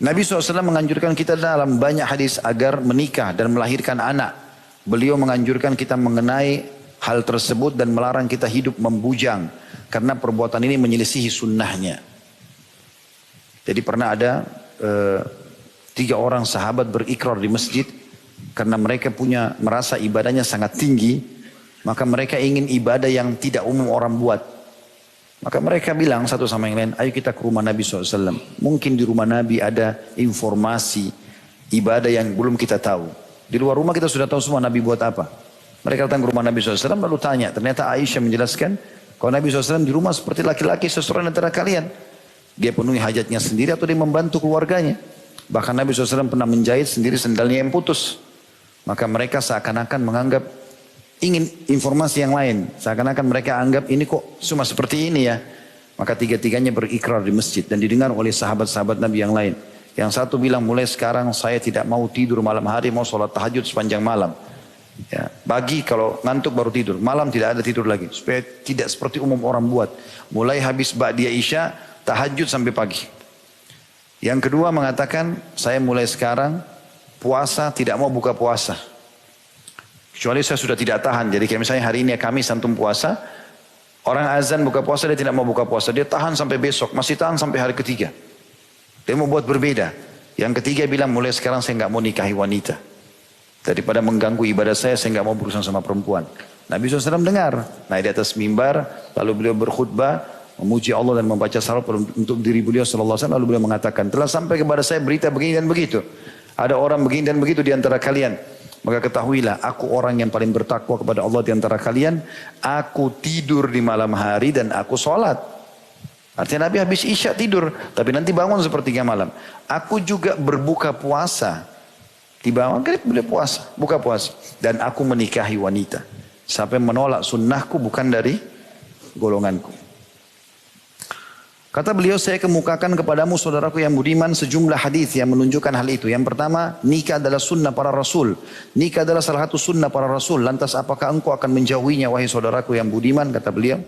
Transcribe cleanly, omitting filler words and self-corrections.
Nabi SAW menganjurkan kita dalam banyak hadis agar menikah dan melahirkan anak. Beliau menganjurkan kita mengenai hal tersebut dan melarang kita hidup membujang. Karena perbuatan ini menyelisihi sunnahnya. Jadi pernah ada 3 orang sahabat berikrar di masjid. Karena mereka merasa ibadahnya sangat tinggi. Maka mereka ingin ibadah yang tidak umum orang buat. Maka mereka bilang satu sama yang lain, ayo kita ke rumah Nabi SAW. Mungkin di rumah Nabi ada informasi ibadah yang belum kita tahu. Di luar rumah kita sudah tahu semua Nabi buat apa. Mereka datang ke rumah Nabi SAW lalu tanya. Ternyata Aisyah menjelaskan, kalau Nabi SAW di rumah seperti laki-laki seseorang antara kalian. Dia penuhi hajatnya sendiri atau dia membantu keluarganya. Bahkan Nabi SAW pernah menjahit sendiri sendalnya yang putus. Maka mereka seakan-akan menganggap ingin informasi yang lain. Seakan-akan mereka anggap ini kok cuma seperti ini ya. Maka 3-tiganya berikrar di masjid. Dan didengar oleh sahabat-sahabat Nabi yang lain. Yang satu bilang mulai sekarang saya tidak mau tidur malam hari. Mau sholat tahajud sepanjang malam. Ya, pagi kalau ngantuk baru tidur. Malam tidak ada tidur lagi. Supaya tidak seperti umum orang buat. Mulai habis ba'diyah isya tahajud sampai pagi. Yang kedua mengatakan saya mulai sekarang puasa tidak mau buka puasa. Kecuali saya sudah tidak tahan. Jadi kayak misalnya hari ini Kamis antum puasa. Orang azan buka puasa dia tidak mau buka puasa. Dia tahan sampai besok. Masih tahan sampai hari ketiga. Dia mau buat berbeda. Yang ketiga bilang mulai sekarang saya nggak mau nikahi wanita. Daripada mengganggu ibadah saya nggak mau berurusan sama perempuan. Nabi SAW dengar. Naik di atas mimbar. Lalu beliau berkhutbah. Memuji Allah dan membaca salawat untuk diri beliau SAW. Lalu beliau mengatakan. Telah sampai kepada saya berita begini dan begitu. Ada orang begini dan begitu di antara kalian. Maka ketahuilah aku orang yang paling bertakwa kepada Allah di antara kalian. Aku tidur di malam hari dan aku sholat. Artinya Nabi habis isya tidur. Tapi nanti bangun sepertiga malam. Aku juga berbuka puasa. Di bawah maghrib boleh puasa. Buka puasa. Dan aku menikahi wanita. Sampai menolak sunnahku bukan dari golonganku. Kata beliau, saya kemukakan kepadamu saudaraku yang budiman sejumlah hadis yang menunjukkan hal itu. Yang pertama, nikah adalah sunnah para rasul. Nikah adalah salah satu sunnah para rasul. Lantas apakah engkau akan menjauhinya wahai saudaraku yang budiman? Kata beliau.